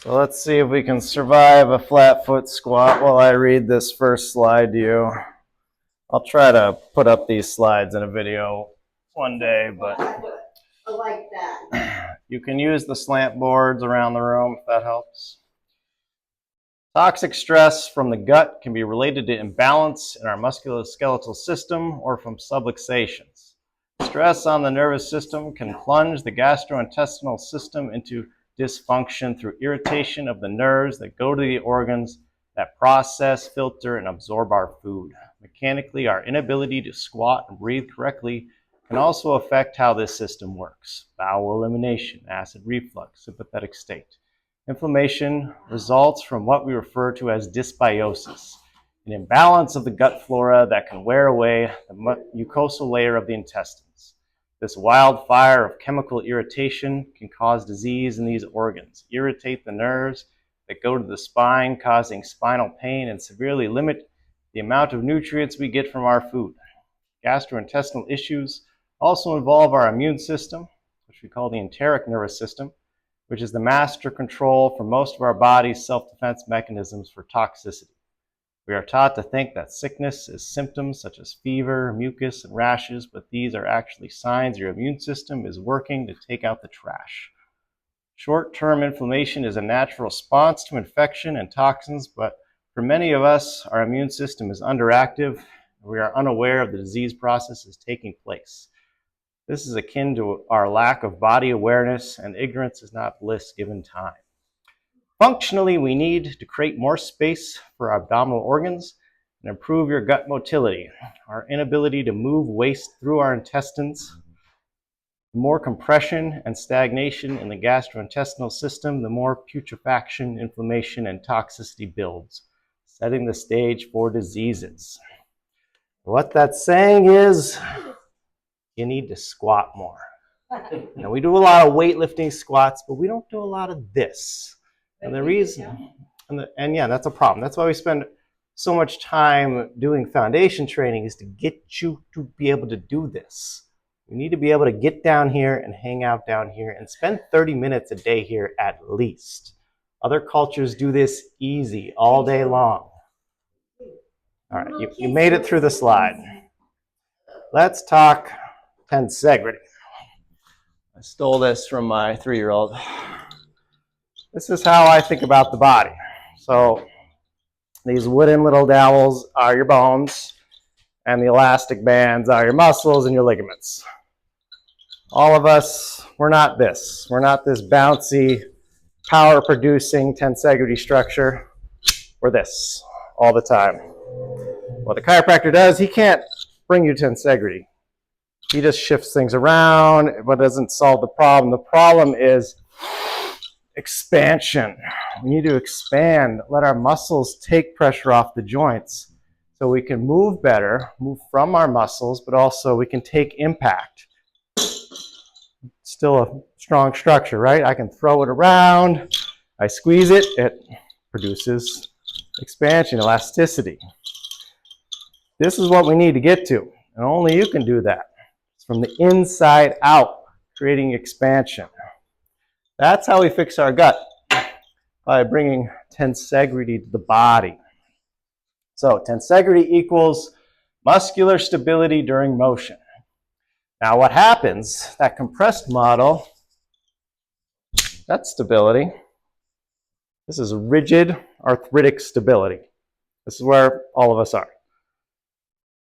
So let's see if we can survive a flat foot squat while I read this first slide to you. I'll try to put up these slides in a video one day, but I like that. you can use the slant boards around the room if that helps. Toxic stress from the gut can be related to imbalance in our musculoskeletal system or from subluxations. Stress on the nervous system can plunge the gastrointestinal system into dysfunction through irritation of the nerves that go to the organs that process, filter, and absorb our food. Mechanically, our inability to squat and breathe correctly can also affect how this system works. Bowel elimination, acid reflux, sympathetic state. Inflammation results from what we refer to as dysbiosis, an imbalance of the gut flora that can wear away the mucosal layer of the intestines. This wildfire of chemical irritation can cause disease in these organs, irritate the nerves that go to the spine, causing spinal pain, and severely limit the amount of nutrients we get from our food. Gastrointestinal issues also involve our immune system, which we call the enteric nervous system, which is the master control for most of our body's self-defense mechanisms for toxicity. We are taught to think that sickness is symptoms such as fever, mucus, and rashes, but these are actually signs your immune system is working to take out the trash. Short-term inflammation is a natural response to infection and toxins, but for many of us, our immune system is underactive, and we are unaware of the disease processes taking place. This is akin to our lack of body awareness, and ignorance is not bliss given time. Functionally, we need to create more space for our abdominal organs and improve your gut motility, our inability to move waste through our intestines. The more compression and stagnation in the gastrointestinal system, the more putrefaction, inflammation, and toxicity builds, setting the stage for diseases. What that's saying is, you need to squat more. Now, we do a lot of weightlifting squats, but we don't do a lot of this. And the reason, and yeah, that's a problem. That's why we spend so much time doing foundation training, is to get you to be able to do this. You need to be able to get down here and hang out down here and spend 30 minutes a day here at least. Other cultures do this easy all day long. All right, you made it through the slide. Let's talk tensegrity. I stole this from my 3-year-old. This is how I think about the body. So these wooden little dowels are your bones, and the elastic bands are your muscles and your ligaments. All of us, we're not this. We're not this bouncy, power-producing tensegrity structure. We're this all the time. What the chiropractor does, he can't bring you tensegrity. He just shifts things around, but doesn't solve the problem. The problem is expansion. We need to expand, let our muscles take pressure off the joints so we can move better, move from our muscles, but also we can take impact. Still a strong structure, right? I can throw it around, I squeeze it, it produces expansion, elasticity. This is what we need to get to, and only you can do that. It's from the inside out, creating expansion. That's how we fix our gut, by bringing tensegrity to the body. So tensegrity equals muscular stability during motion. Now what happens, that compressed model, that's stability. This is rigid arthritic stability. This is where all of us are.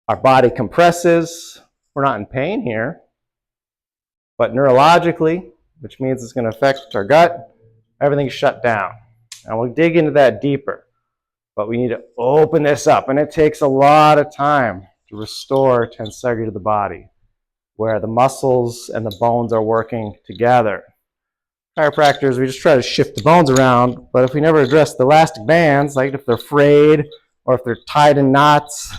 Our body compresses. We're not in pain here, but neurologically, which means it's going to affect our gut, everything's shut down. And we'll dig into that deeper, but we need to open this up, and it takes a lot of time to restore tensegrity to the body, where the muscles and the bones are working together. Chiropractors, we just try to shift the bones around, but if we never address the elastic bands, like if they're frayed or if they're tied in knots,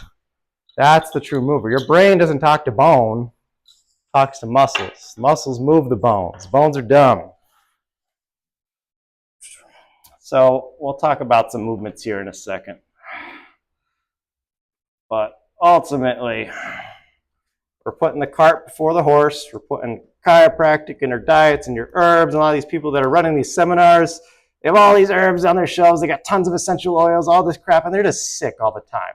that's the true mover. Your brain doesn't talk to bone, it talks to muscles. Muscles move the bones. Bones are dumb. So we'll talk about some movements here in a second. But ultimately, we're putting the cart before the horse. We're putting chiropractic in their diets and your herbs, and a lot of these people that are running these seminars, They have all these herbs on their shelves. They got tons of essential oils, all this crap, and they're just sick all the time.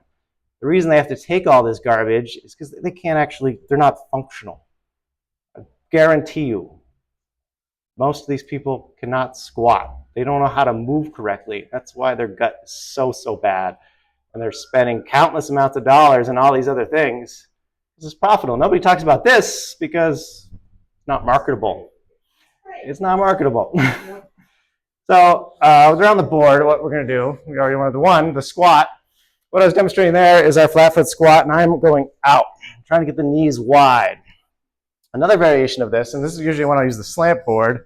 The reason they have to take all this garbage is because they can't actually, they're not functional. I guarantee you, most of these people cannot squat. They don't know how to move correctly. That's why their gut is so bad. And they're spending countless amounts of dollars on all these other things. This is profitable. Nobody talks about this because it's not marketable. It's not marketable. So around the board, what we're going to do, we already wanted the squat. What I was demonstrating there is our flat foot squat, and I'm going out, trying to get the knees wide. Another variation of this, and this is usually when I use the slant board,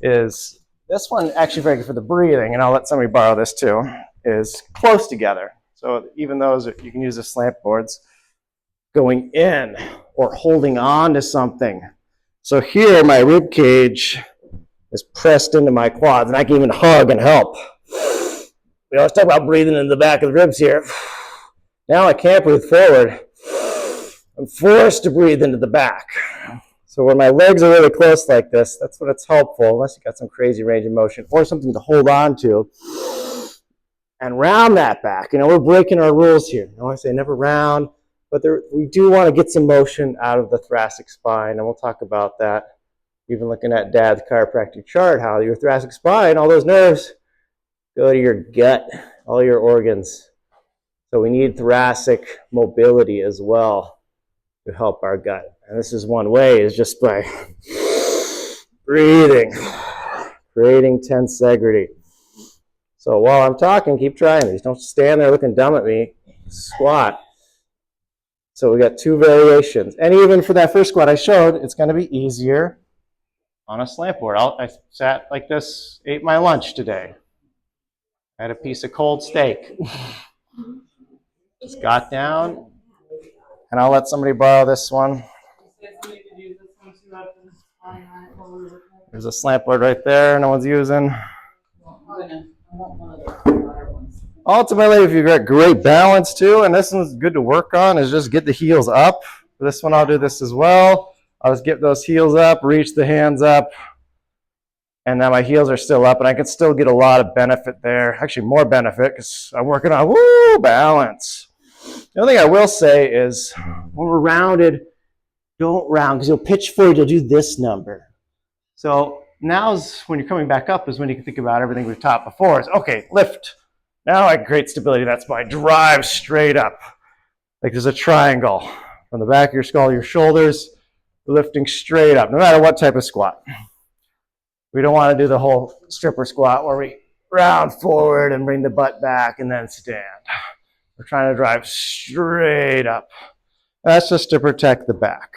is this one actually very good for the breathing, and I'll let somebody borrow this too, is close together. So even those, you can use the slant boards going in or holding on to something. So here my rib cage is pressed into my quads, and I can even hug and help. We always talk about breathing in the back of the ribs here. Now I can't breathe forward. I'm forced to breathe into the back. So when my legs are really close like this, that's when it's helpful, unless you got some crazy range of motion or something to hold on to. And round that back. You know, we're breaking our rules here. I always say never round, but we do want to get some motion out of the thoracic spine, and we'll talk about that. Even looking at Dad's chiropractic chart, how your thoracic spine, all those nerves, go to your gut, all your organs. So we need thoracic mobility as well to help our gut. And this is one way, is just by breathing, creating tensegrity. So while I'm talking, keep trying these. Don't stand there looking dumb at me. Squat. So we got two variations. And even for that first squat I showed, it's going to be easier on a slant board. I sat like this, ate my lunch today. I had a piece of cold steak. Just got down, and I'll let somebody borrow this one. There's a slant board right there no one's using. Ultimately, if you've got great balance too, and this one's good to work on, is just get the heels up. For this one, I'll do this as well. I'll just get those heels up, reach the hands up, and now my heels are still up, and I can still get a lot of benefit there. Actually, more benefit, because I'm working on balance. The other thing I will say is, when we're rounded, don't round, because you'll pitch forward, you'll do this number. So now's when you're coming back up is when you can think about everything we've taught before. Is okay, lift. Now I create stability. That's my drive straight up. Like there's a triangle from the back of your skull, your shoulders, lifting straight up, no matter what type of squat. We don't want to do the whole stripper squat where we round forward and bring the butt back and then stand. We're trying to drive straight up. That's just to protect the back.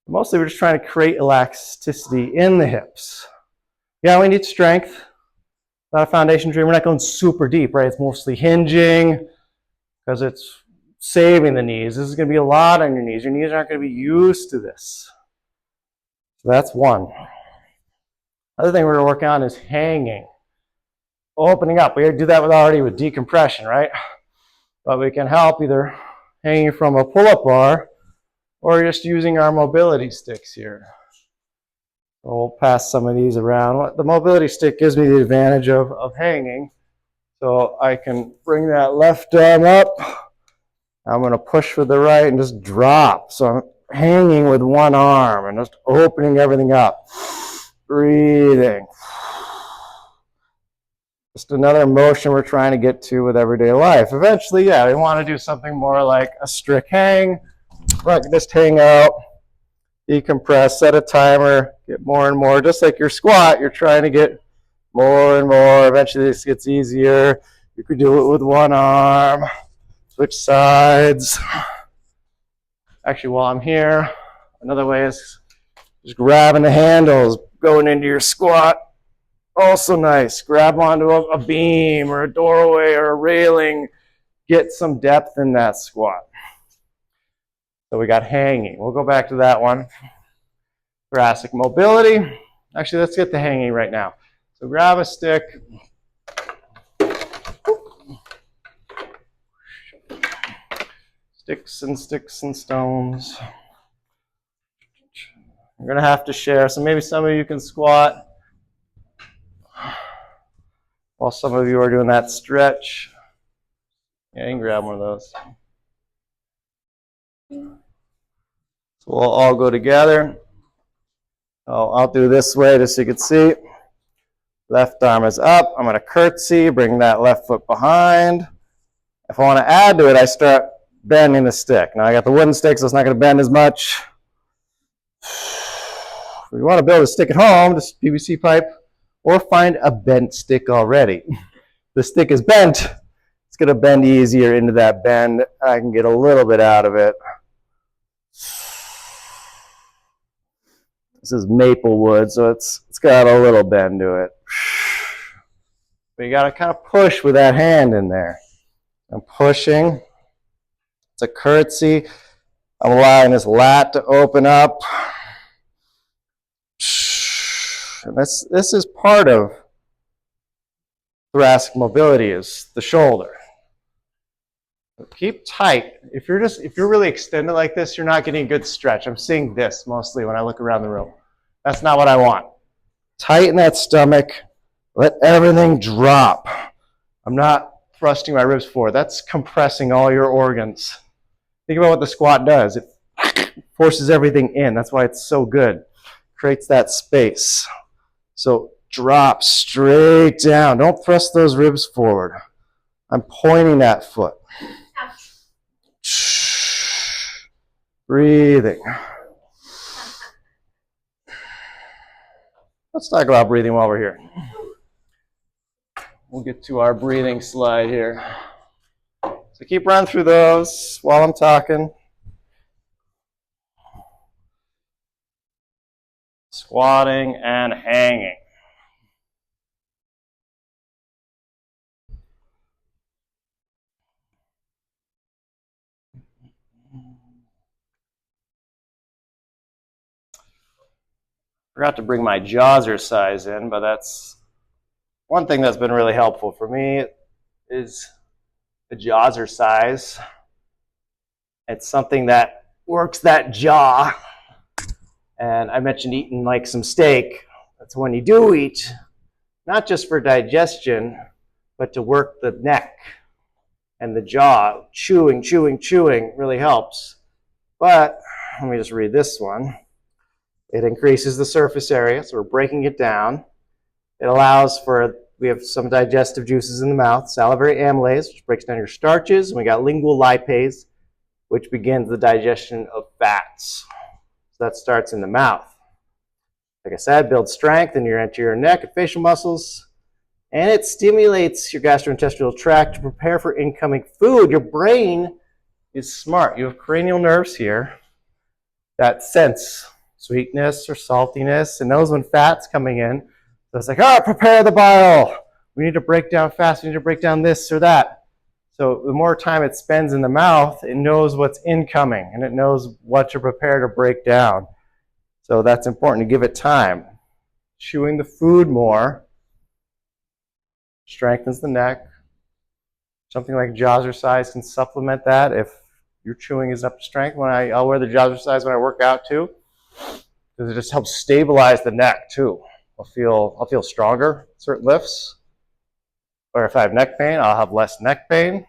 Mostly we're just trying to create elasticity in the hips. Yeah, we need strength. Not a foundation training. We're not going super deep, right? It's mostly hinging because it's saving the knees. This is going to be a lot on your knees. Your knees aren't going to be used to this. So that's one. Other thing we're going to work on is hanging. Opening up. We do that already with decompression, right? But we can help either hanging from a pull-up bar or just using our mobility sticks here. So we'll pass some of these around. The mobility stick gives me the advantage of hanging. So I can bring that left arm up. I'm going to push with the right and just drop. So I'm hanging with one arm and just opening everything up. Breathing. Just another motion we're trying to get to with everyday life. Eventually, yeah, we want to do something more like a strict hang. Where I can just hang out, decompress, set a timer, get more and more. Just like your squat, you're trying to get more and more. Eventually this gets easier. You could do it with one arm. Switch sides. Actually, while I'm here, another way is just grabbing the handles, going into your squat. Also nice. Grab onto a beam or a doorway or a railing. Get some depth in that squat. So we got hanging. We'll go back to that one. Thoracic mobility. Actually, let's get the hanging right now. So grab a stick. Sticks and stones. We're going to have to share. So maybe some of you can squat. while some of you are doing that stretch. Yeah, you can grab one of those. So we'll all go together. I'll do this way just so you can see. Left arm is up. I'm going to curtsy, bring that left foot behind. If I want to add to it, I start bending the stick. Now I got the wooden stick, so it's not going to bend as much. If you want to build a stick at home, just PVC pipe, or find a bent stick already. The stick is bent, it's going to bend easier into that bend. I can get a little bit out of it. This is maple wood, so it's got a little bend to it. But you got to kind of push with that hand in there. I'm pushing. It's a curtsy. I'm allowing this lat to open up. And this is part of thoracic mobility, is the shoulder. Keep tight. If you're really extended like this, you're not getting a good stretch. I'm seeing this mostly when I look around the room. That's not what I want. Tighten that stomach. Let everything drop. I'm not thrusting my ribs forward. That's compressing all your organs. Think about what the squat does. It forces everything in. That's why it's so good. Creates that space. So drop straight down. Don't thrust those ribs forward. I'm pointing that foot. Breathing. Let's talk about breathing while we're here. We'll get to our breathing slide here. So keep running through those while I'm talking. Squatting and hanging. Forgot to bring my Jawzrsize in, but that's one thing that's been really helpful for me is the Jawzrsize. It's something that works that jaw. And I mentioned eating like some steak. That's when you do eat, not just for digestion, but to work the neck and the jaw. Chewing really helps. But let me just read this one. It increases the surface area, so we're breaking it down. It allows for, we have some digestive juices in the mouth, salivary amylase, which breaks down your starches, and we got lingual lipase, which begins the digestion of fats. So that starts in the mouth. Like I said, builds strength in your anterior neck and facial muscles, and it stimulates your gastrointestinal tract to prepare for incoming food. Your brain is smart. You have cranial nerves here that sense sweetness or saltiness, and knows when fat's coming in. So it's like, oh, prepare the bile. We need to break down fast. We need to break down this or that. So the more time it spends in the mouth, it knows what's incoming, and it knows what to prepare to break down. So that's important to give it time. Chewing the food more strengthens the neck. Something like Jawzrsize can supplement that if your chewing is up to strength. I'll wear the Jawzrsize when I work out too, because it just helps stabilize the neck too. I'll feel stronger certain lifts. Or if I have neck pain, I'll have less neck pain.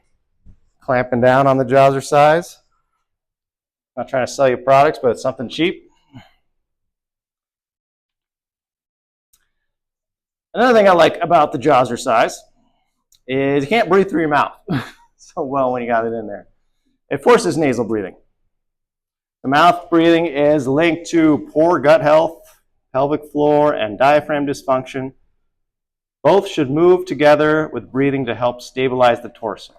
Clamping down on the Jawzrsize. Not trying to sell you products, but it's something cheap. Another thing I like about the Jawzrsize is you can't breathe through your mouth so well when you got it in there. It forces nasal breathing. The mouth breathing is linked to poor gut health, pelvic floor, and diaphragm dysfunction. Both should move together with breathing to help stabilize the torso.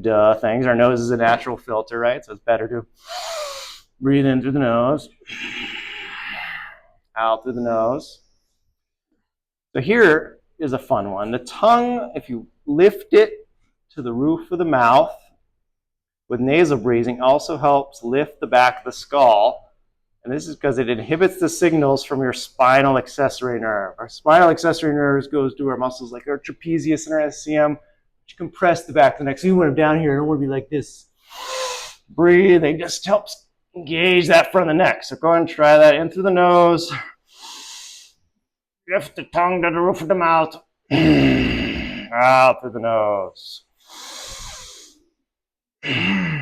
Duh things. Our nose is a natural filter, right? So it's better to breathe in through the nose, out through the nose. So here is a fun one. The tongue, if you lift it to the roof of the mouth with nasal breathing, also helps lift the back of the skull. And this is because it inhibits the signals from your spinal accessory nerve. Our spinal accessory nerves goes to our muscles like our trapezius and our SCM, which compress the back of the neck. So you want them down here, I don't want to be like this. Breathing just helps engage that front of the neck. So go ahead and try that in through the nose. Lift the tongue to the roof of the mouth. Out through the nose.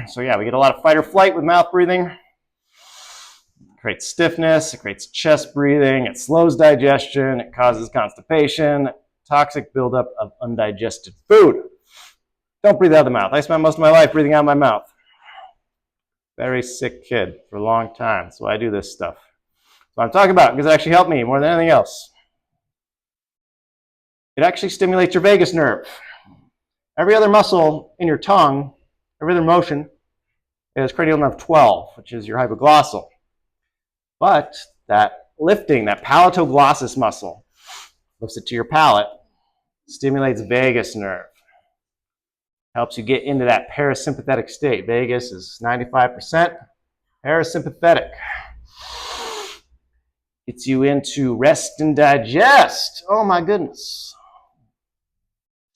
So yeah, we get a lot of fight or flight with mouth breathing. It creates stiffness, it creates chest breathing, it slows digestion, it causes constipation, toxic buildup of undigested food. Don't breathe out of the mouth. I spent most of my life breathing out of my mouth. Very sick kid for a long time. That's why I do this stuff. So I'm talking about because it actually helped me more than anything else. It actually stimulates your vagus nerve. Every other muscle in your tongue, every other motion is cranial nerve 12, which is your hypoglossal. But that lifting, that palatoglossus muscle, lifts it to your palate, stimulates vagus nerve. Helps you get into that parasympathetic state. Vagus is 95% parasympathetic. Gets you into rest and digest. Oh my goodness.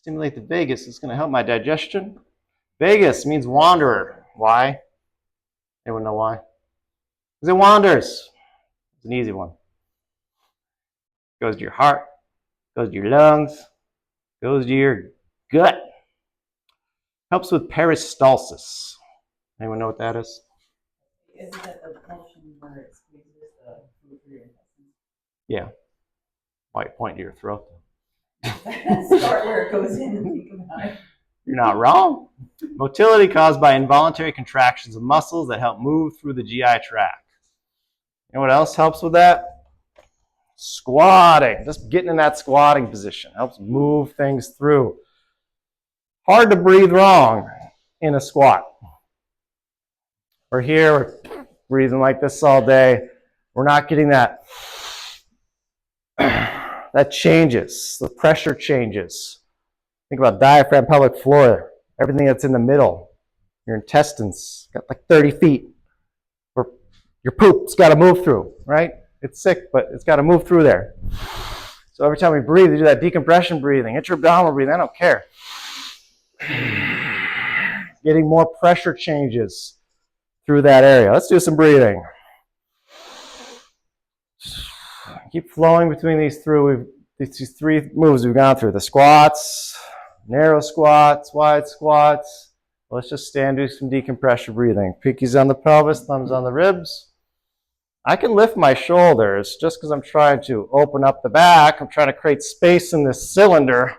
Stimulate the vagus. It's going to help my digestion. Vagus means wanderer. Why? Anyone know why? Because it wanders. It's an easy one. Goes to your heart, goes to your lungs, goes to your gut. Helps with peristalsis. Anyone know what that is? Isn't that the motion where it squeezes the food through your intestines? Yeah. Why you point to your throat? Start where it goes in and think about it. You're not wrong. Motility caused by involuntary contractions of muscles that help move through the GI tract. You know what else helps with that? Squatting. Just getting in that squatting position helps move things through. Hard to breathe wrong in a squat. We're here, we're breathing like this all day. We're not getting that. That changes. The pressure changes. Think about diaphragm, pelvic floor, everything that's in the middle. Your intestines got like 30 feet. Or your poop's got to move through, right? It's sick, but it's got to move through there. So every time we breathe, we do that decompression breathing, intra-abdominal breathing. I don't care. Getting more pressure changes through that area. Let's do some breathing. Keep flowing between these three moves we've gone through. The squats, narrow squats, wide squats. Let's just stand, do some decompression breathing. Pinkies on the pelvis, thumbs on the ribs. I can lift my shoulders just because I'm trying to open up the back. I'm trying to create space in this cylinder.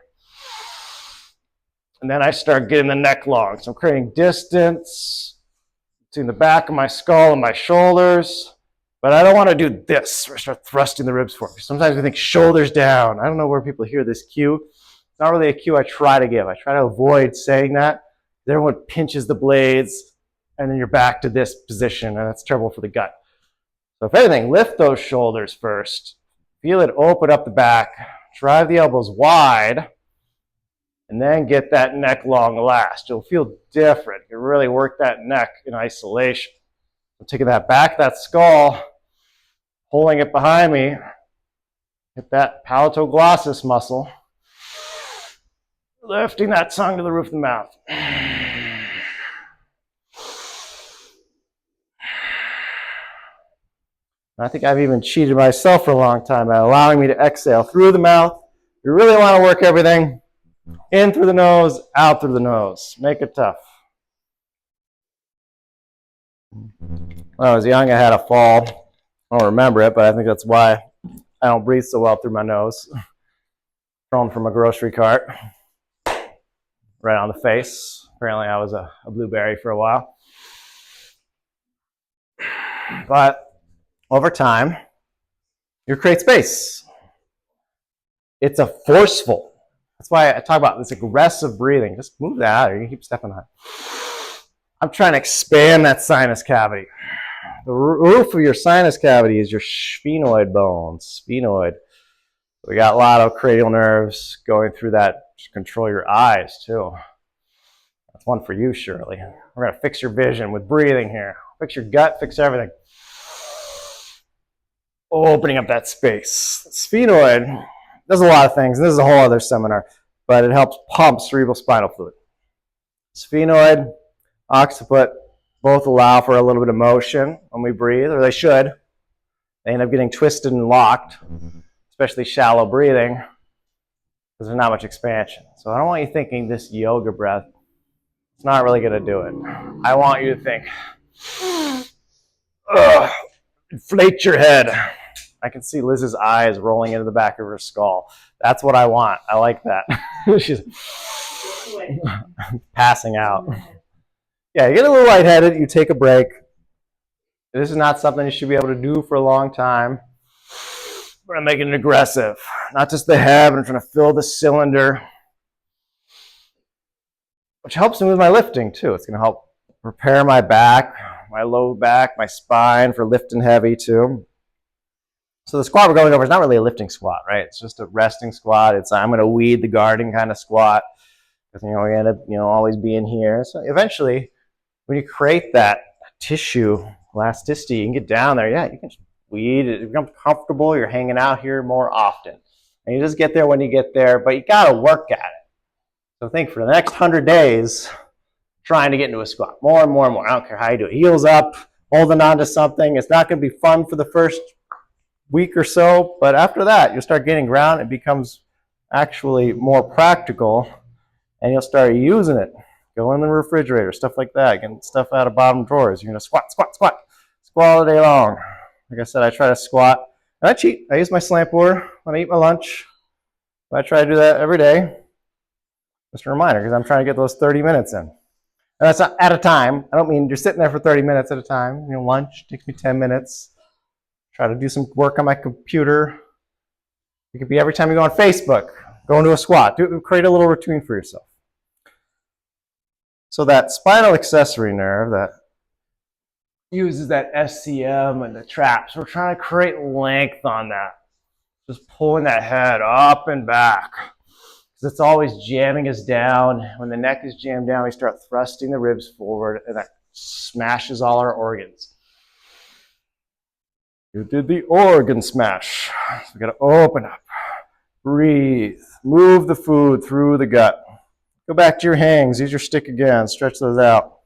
And then I start getting the neck long. So I'm creating distance between the back of my skull and my shoulders. But I don't want to do this or start thrusting the ribs forward. Sometimes we think shoulders down. I don't know where people hear this cue. It's not really a cue I try to give. I try to avoid saying that. Everyone pinches the blades, and then you're back to this position, and that's terrible for the gut. So if anything, lift those shoulders first. Feel it open up the back. Drive the elbows wide. And then get that neck long last. You'll feel different. You really work that neck in isolation. I'm taking that back, that skull, pulling it behind me. Hit that palatoglossus muscle. Lifting that tongue to the roof of the mouth. I think I've even cheated myself for a long time by allowing me to exhale through the mouth. You really want to work everything. In through the nose, out through the nose. Make it tough. When I was young, I had a fall. I don't remember it, but I think that's why I don't breathe so well through my nose. Thrown from a grocery cart. Right on the face. Apparently I was a blueberry for a while. But over time, you create space. It's a forceful. That's why I talk about this aggressive breathing. Just move that out, or you can keep stepping on it. I'm trying to expand that sinus cavity. The roof of your sinus cavity is your sphenoid bone. Sphenoid. We got a lot of cranial nerves going through that to control your eyes, too. That's one for you, Shirley. We're going to fix your vision with breathing here. Fix your gut, fix everything. Opening up that space. The sphenoid does a lot of things, and this is a whole other seminar, but it helps pump cerebral spinal fluid. Sphenoid, occiput, both allow for a little bit of motion when we breathe, or they should. They end up getting twisted and locked, especially shallow breathing. because there's not much expansion. So I don't want you thinking this yoga breath, it's not really going to do it. I want you to think, ugh, inflate your head. I can see Liz's eyes rolling into the back of her skull. That's what I want. I like that. She's passing out. Yeah, you get a little lightheaded, you take a break. This is not something you should be able to do for a long time. But I'm making it aggressive. Not just the head, but I'm trying to fill the cylinder. Which helps me with my lifting too. It's going to help prepare my back, my low back, my spine for lifting heavy too. So the squat we're going over is not really a lifting squat, right? It's just a resting squat. It's I'm going to weed the garden kind of squat. Because, we end up, always being here. So eventually, when you create that tissue elasticity, you can get down there. Yeah, you can weed. It becomes comfortable. You're hanging out here more often. And you just get there when you get there, but you got to work at it. So think for the next 100 days, trying to get into a squat. More and more and more. I don't care how you do it. Heels up, holding on to something. It's not going to be fun for the first week or so, but after that, you'll start getting ground. It becomes actually more practical, and you'll start using it. Go in the refrigerator, stuff like that. Getting stuff out of bottom drawers. You're going to squat, squat, squat. Squat all day long. Like I said, I try to squat. And I cheat. I use my slant board when I eat my lunch. But I try to do that every day. Just a reminder, because I'm trying to get those 30 minutes in. And that's not at a time. I don't mean you're sitting there for 30 minutes at a time. Lunch takes me 10 minutes. Try to do some work on my computer. It could be every time you go on Facebook, go into a squat. Create a little routine for yourself. So that spinal accessory nerve that uses that SCM and the traps, we're trying to create length on that. Just pulling that head up and back. Because it's always jamming us down. When the neck is jammed down, we start thrusting the ribs forward, and that smashes all our organs. You did the organ smash. So we got to open up, breathe, move the food through the gut. Go back to your hangs. Use your stick again. Stretch those out.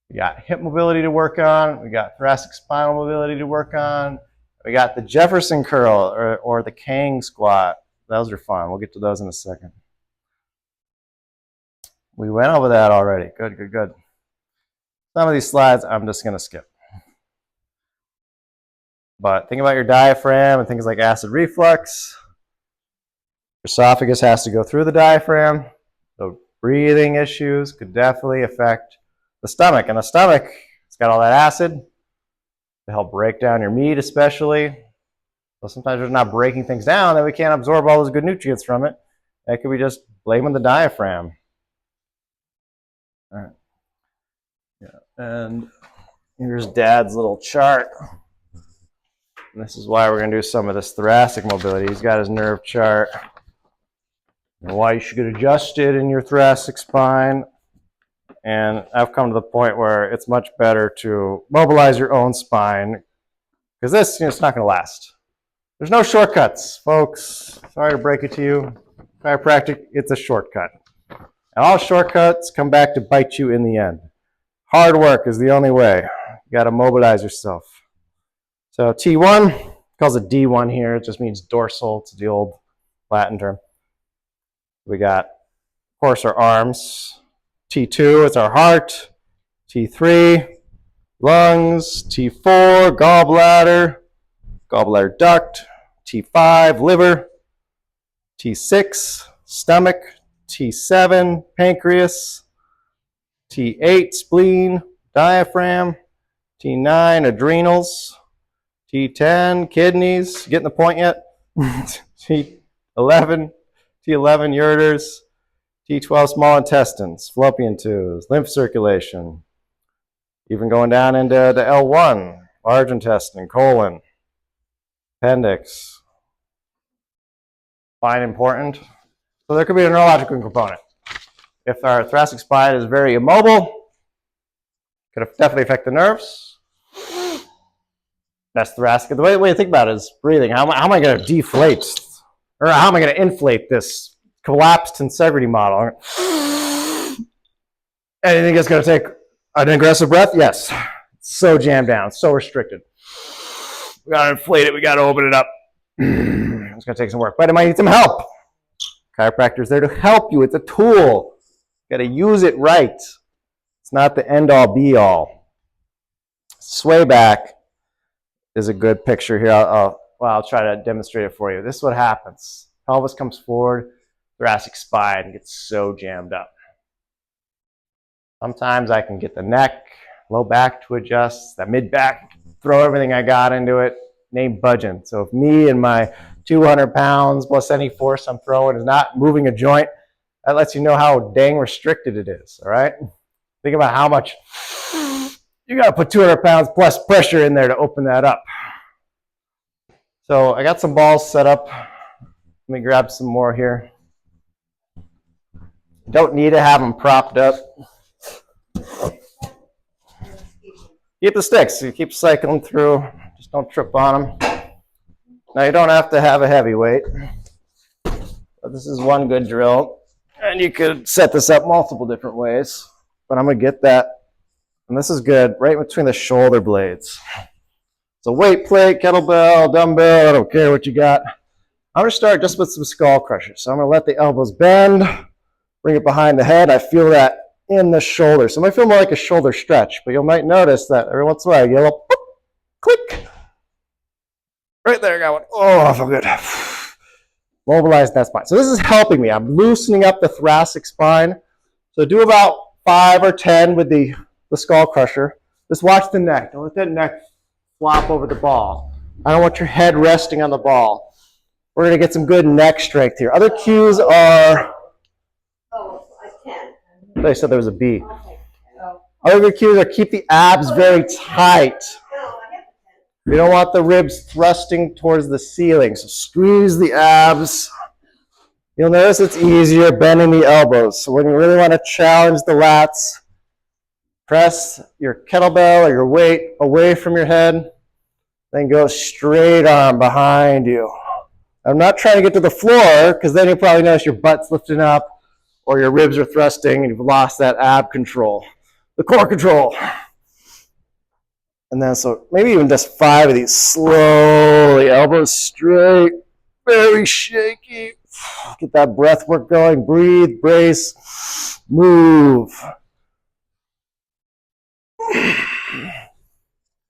We got hip mobility to work on. We got thoracic spinal mobility to work on. We got the Jefferson curl or the Kang squat. Those are fun. We'll get to those in a second. We went over that already. Good, good, good. Some of these slides I'm just going to skip. But think about your diaphragm and things like acid reflux. Your esophagus has to go through the diaphragm. So breathing issues could definitely affect the stomach. And the stomach, it's got all that acid to help break down your meat especially. So sometimes we're not breaking things down, then we can't absorb all those good nutrients from it. That could be just blaming the diaphragm. All right. Yeah. And here's Dad's little chart. And this is why we're going to do some of this thoracic mobility. He's got his nerve chart. And why you should get adjusted in your thoracic spine. And I've come to the point where it's much better to mobilize your own spine. Because this, it's not going to last. There's no shortcuts, folks. Sorry to break it to you. Chiropractic, it's a shortcut. And all shortcuts come back to bite you in the end. Hard work is the only way. You got to mobilize yourself. So T1, calls it D1 here. It just means dorsal. It's the old Latin term. We got, of course, our arms. T2, it's our heart. T3, lungs. T4, gallbladder duct. T5, liver. T6, stomach. T7, pancreas. T8, spleen, diaphragm. T9, adrenals. T10, kidneys. Getting the point yet? T11, ureters. T12, small intestines, fallopian tubes, lymph circulation. Even going down into the L1, large intestine, colon, appendix. Spine important. So there could be a neurological component. If our thoracic spine is very immobile, could definitely affect the nerves. That's thoracic. The way to think about it is breathing. How am I going to deflate? Or how am I going to inflate this collapsed tensegrity model? And you think it's going to take an aggressive breath? Yes. So jammed down, so restricted. We gotta inflate it. We gotta open it up. It's gonna take some work, but it might need some help. Chiropractor's there to help you. It's a tool. You gotta use it right. It's not the end-all, be-all. Sway back is a good picture here. I'll try to demonstrate it for you. This is what happens. Pelvis comes forward, thoracic spine gets so jammed up. Sometimes I can get the neck, low back to adjust, that mid back, throw everything I got into it, ain't budging. So if me and my 200 pounds plus any force I'm throwing is not moving a joint, that lets you know how dang restricted it is, all right? Think about how much you got to put 200 pounds plus pressure in there to open that up. So I got some balls set up. Let me grab some more here. Don't need to have them propped up. Keep the sticks. You keep cycling through. Just don't trip on them. Now you don't have to have a heavy weight. But this is one good drill. And you could set this up multiple different ways. But I'm going to get that. And this is good right between the shoulder blades. So weight plate, kettlebell, dumbbell, I don't care what you got. I'm going to start just with some skull crushers. So I'm going to let the elbows bend, bring it behind the head. I feel that in the shoulder. So it might feel more like a shoulder stretch, but you might notice that every once in a while I get a little boop, click. Right there, I got one. Oh, I feel good. Mobilize that spine. So this is helping me. I'm loosening up the thoracic spine. So do about 5 or 10 with the skull crusher. Just watch the neck. Don't let that neck flop over the ball. I don't want your head resting on the ball. We're going to get some good neck strength here. Other cues are... Oh, a 10. I said there was a B. Okay. Other cues are keep the abs very tight. No, I have You don't want the ribs thrusting towards the ceiling. So squeeze the abs. You'll notice it's easier bending the elbows. So when you really want to challenge the lats, press your kettlebell or your weight away from your head, then go straight arm behind you. I'm not trying to get to the floor because then you'll probably notice your butt's lifting up or your ribs are thrusting and you've lost that ab control, the core control. And then so maybe even just 5 of these slowly, elbows straight, very shaky. Get that breath work going, breathe, brace, move.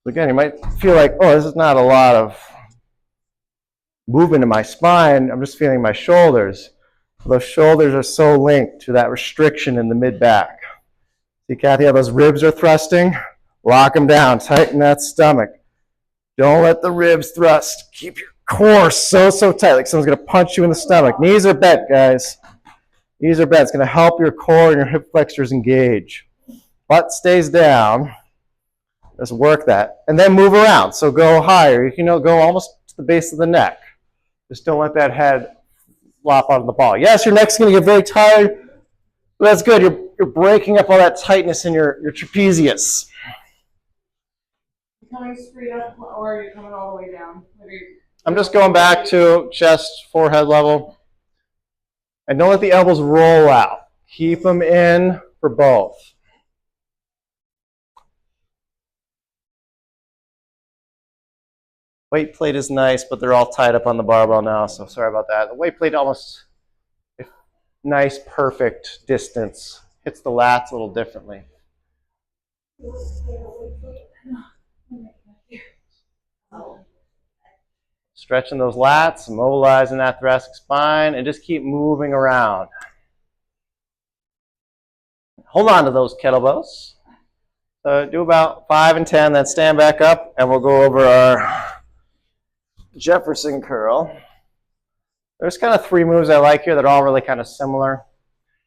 Again, you might feel like, oh, this is not a lot of movement in my spine. I'm just feeling my shoulders. Those shoulders are so linked to that restriction in the mid-back. See, Kathy, how those ribs are thrusting? Lock them down. Tighten that stomach. Don't let the ribs thrust. Keep your core so tight, like someone's going to punch you in the stomach. Knees are bent, guys. Knees are bent. It's going to help your core and your hip flexors engage. Butt stays down. Just work that. And then move around. So go higher. You can go almost to the base of the neck. Just don't let that head flop out of the ball. Yes, your neck's going to get very tired. But that's good. You're breaking up all that tightness in your trapezius. Coming straight up, or are you coming all the way down? I'm just going back to chest, forehead level. And don't let the elbows roll out. Keep them in for both. Weight plate is nice, but they're all tied up on the barbell now, so sorry about that. The weight plate almost nice, perfect distance. Hits the lats a little differently. Stretching those lats, mobilizing that thoracic spine, and just keep moving around. Hold on to those kettlebells. Do about 5 and 10, then stand back up, and we'll go over our Jefferson curl. There's kind of 3 moves I like here that are all really kind of similar.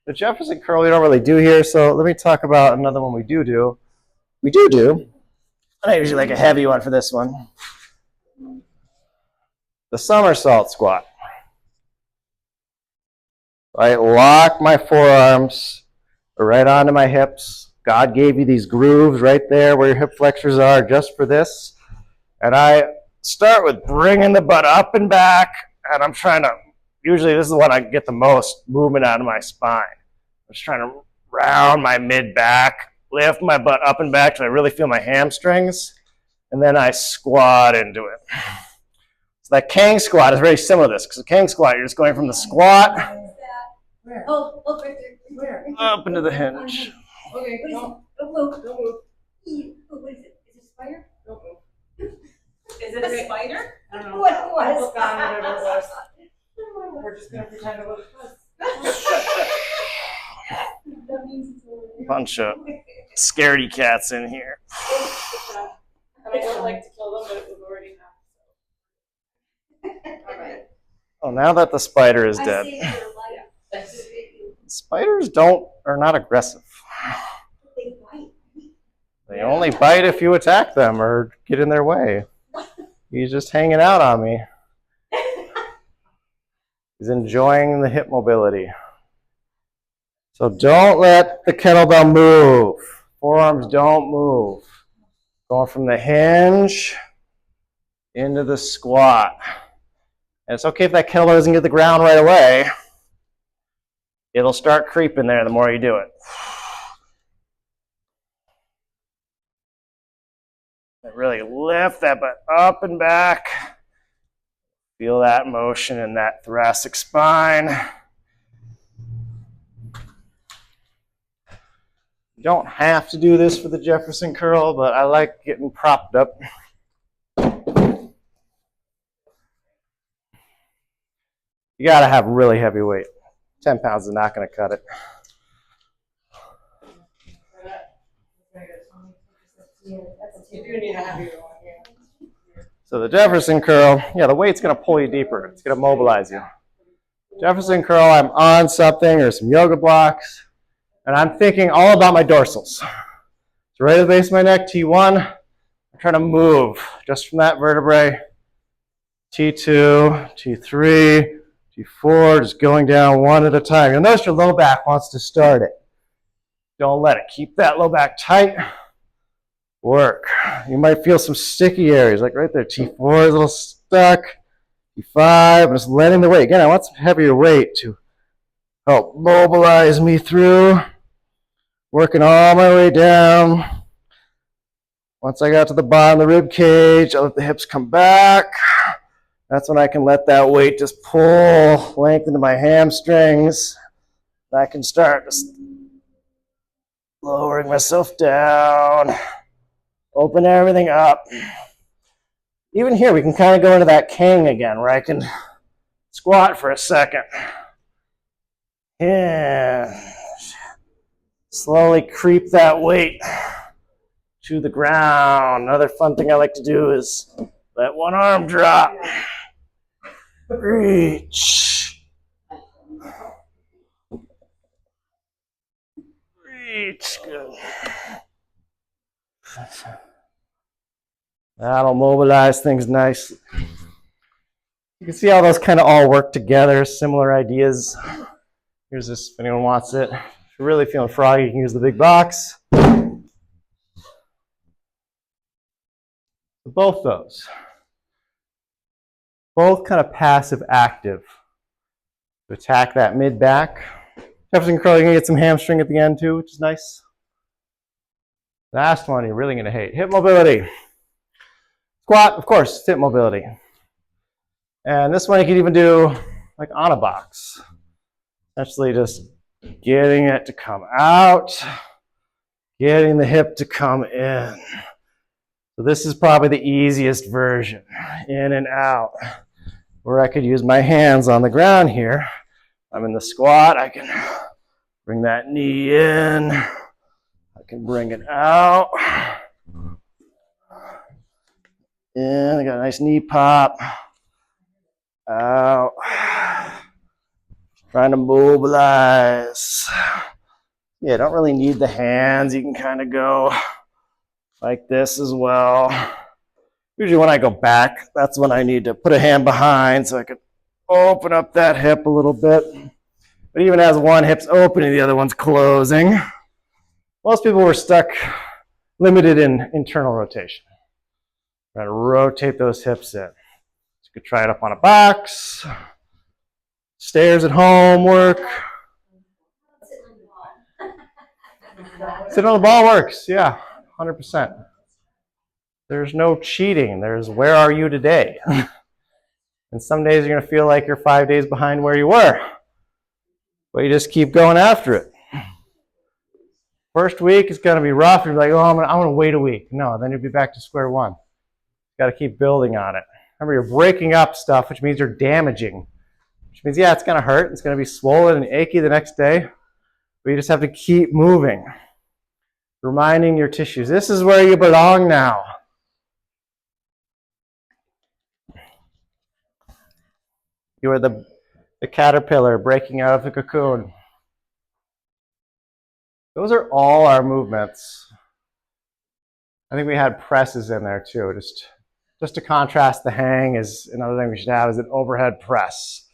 The Jefferson curl we don't really do here, so let me talk about another one we do. We do. I usually like a heavy one for this one. The somersault squat. I lock my forearms right onto my hips. God gave you these grooves right there where your hip flexors are just for this. And I start with bringing the butt up and back, and I'm trying to, usually this is when I get the most movement out of my spine. I'm just trying to round my mid-back, lift my butt up and back till I really feel my hamstrings. and then I squat into it. So that Kang squat is very similar to this, because the Kang squat, you're just going from the squat Where? Oh, look right there. Where? up into the hinge. Okay, What is it? no, Don't move. don't move. What is it? Is it a spider? Don't move. Is it a spider? I don't know. What it was? Look on whatever it was. We're just gonna pretend it was. That means it's over there. Bunch of scaredy cats in here. I don't like to kill them, but it was already enough. All right. Oh, now that the spider is I dead. saved your life. Yes. Spiders are not aggressive. They bite. They only bite if you attack them or get in their way. He's just hanging out on me. He's enjoying the hip mobility. So don't let the kettlebell move. Forearms don't move. Going from the hinge into the squat. And it's okay if that kettlebell doesn't get the ground right away. It'll start creeping there the more you do it. And really lift that butt up and back. Feel that motion in that thoracic spine. You don't have to do this for the Jefferson curl, but I like getting propped up. You gotta have really heavy weight. 10 pounds is not gonna cut it. You do need a heavier one, yeah. So the Jefferson curl, yeah, the weight's gonna pull you deeper. It's gonna mobilize you. Jefferson curl, I'm on something or some yoga blocks, and I'm thinking all about my dorsals. So right at the base of my neck, T1, I'm trying to move just from that vertebrae. T2, T3, T4, just going down one at a time. You'll notice your low back wants to start it. Don't let it. Keep that low back tight. Work. You might feel some sticky areas, like right there. T4 is a little stuck. T5, I'm just letting the weight. Again, I want some heavier weight to help mobilize me through. Working all my way down. Once I got to the bottom of the rib cage, I let the hips come back. That's when I can let that weight just pull length into my hamstrings. I can start just lowering myself down. Open everything up. Even here, we can kind of go into that Kang again, where I can squat for a second. Yeah. Slowly creep that weight to the ground. Another fun thing I like to do is let one arm drop. Reach. Reach. Good. That'll mobilize things nicely. You can see how those kind of all work together, similar ideas. Here's this, if anyone wants it. If you're really feeling froggy, you can use the big box. Both those. Both kind of passive active. To attack that mid back. Jefferson curl, you're going to get some hamstring at the end too, which is nice. Last one you're really going to hate. Hip mobility. Squat, of course, hip mobility. And this one you can even do like on a box. Essentially just getting it to come out, getting the hip to come in. So this is probably the easiest version, in and out, where I could use my hands on the ground here. I'm in the squat, I can bring that knee in, I can bring it out. In, I got a nice knee pop. Out. Trying to mobilize. Yeah, don't really need the hands. You can kind of go like this as well. Usually when I go back, that's when I need to put a hand behind so I can open up that hip a little bit. But even as one hip's opening, the other one's closing. Most people were stuck, limited in internal rotation. Try to rotate those hips in. So you could try it up on a box. Stairs at home work. Sit on the ball works, yeah, 100%. There's no cheating. There's where are you today? And some days you're going to feel like you're 5 days behind where you were. But you just keep going after it. First week is going to be rough. You're like, oh, I'm going to wait a week. No, then you'll be back to square one. Got to keep building on it. Remember, you're breaking up stuff, which means you're damaging. Which means, yeah, it's going to hurt. It's going to be swollen and achy the next day. But you just have to keep moving. Reminding your tissues, this is where you belong now. You are the caterpillar breaking out of the cocoon. Those are all our movements. I think we had presses in there too. Just to contrast the hang is another thing we should have is an overhead press.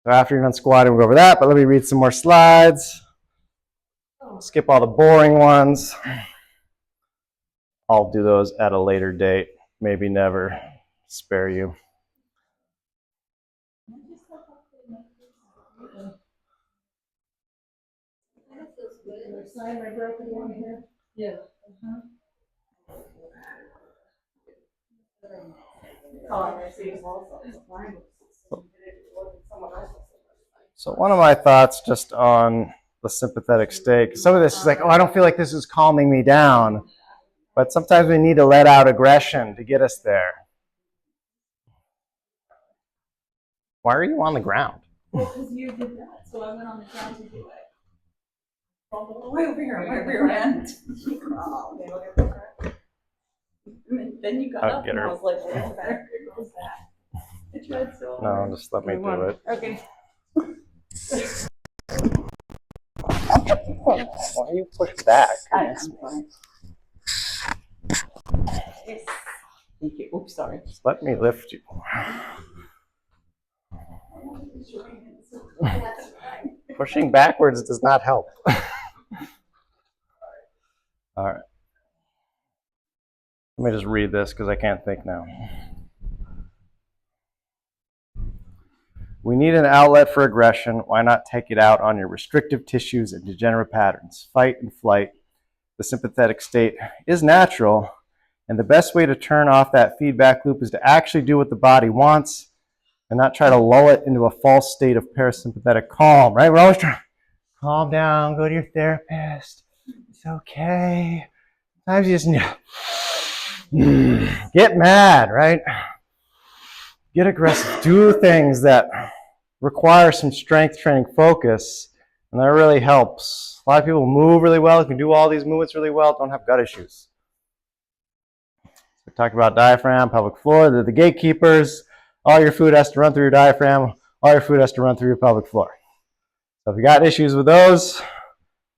So after you're done squatting, we'll go over that, but let me read some more slides. Skip all the boring ones. I'll do those at a later date. Maybe never. Spare you. Yeah. So one of my thoughts just on the sympathetic state, some of this is like, oh, I don't feel like this is calming me down. But sometimes we need to let out aggression to get us there. Why are you on the ground? Well, because you did that, so I went on the ground to do it. Way over here, my rear end. She crawled. Then you got I'll up get and I her. was like, well, better goes that. I tried so hard. No, just let me do it. Okay. Why are you pushed back? I'm fine. Yes. Thank you. Oops, sorry. Just let me lift you. Pushing backwards does not help. All right. Let me just read this because I can't think now. We need an outlet for aggression. Why not take it out on your restrictive tissues and degenerative patterns? Fight and flight. The sympathetic state is natural, and the best way to turn off that feedback loop is to actually do what the body wants and not try to lull it into a false state of parasympathetic calm, right? We're always trying to calm down, go to your therapist. It's okay. Sometimes you just need to get mad, right? Get aggressive. Do things that require some strength training focus, and that really helps. A lot of people move really well, can do all these movements really well, don't have gut issues. We talked about diaphragm, pelvic floor. They're the gatekeepers. All your food has to run through your diaphragm. All your food has to run through your pelvic floor. So if you got issues with those,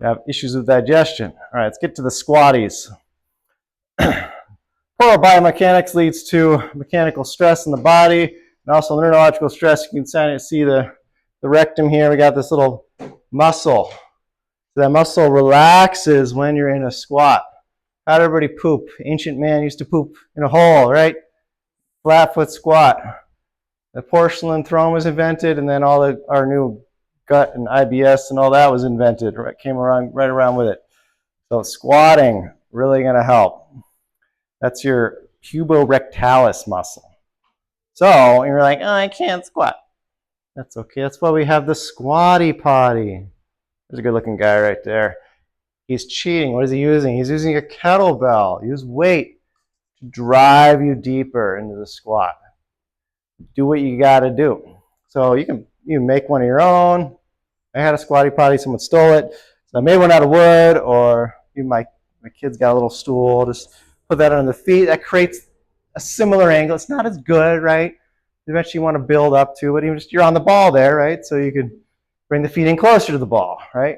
you have issues with digestion. All right, let's get to the squatties. Poor biomechanics leads to mechanical stress in the body and also neurological stress. You can see the rectum here. We got this little muscle. So that muscle relaxes when you're in a squat. How did everybody poop? Ancient man used to poop in a hole, right? Flat foot squat. The porcelain throne was invented, and then all our new gut and IBS and all that was invented. Right, came around right around with it. So squatting really going to help. That's your puborectalis muscle. So you're like, oh, I can't squat. That's okay. That's why we have the squatty potty. There's a good-looking guy right there. He's cheating. What is he using? He's using a kettlebell. Use weight to drive you deeper into the squat. Do what you got to do. So you can make one of your own. I had a squatty potty. Someone stole it. So I made one out of wood, or my kid's got a little stool. Just put that on the feet. That creates a similar angle. It's not as good, right? Eventually you want to build up to it. You're on the ball there, right? So you can bring the feet in closer to the ball, right?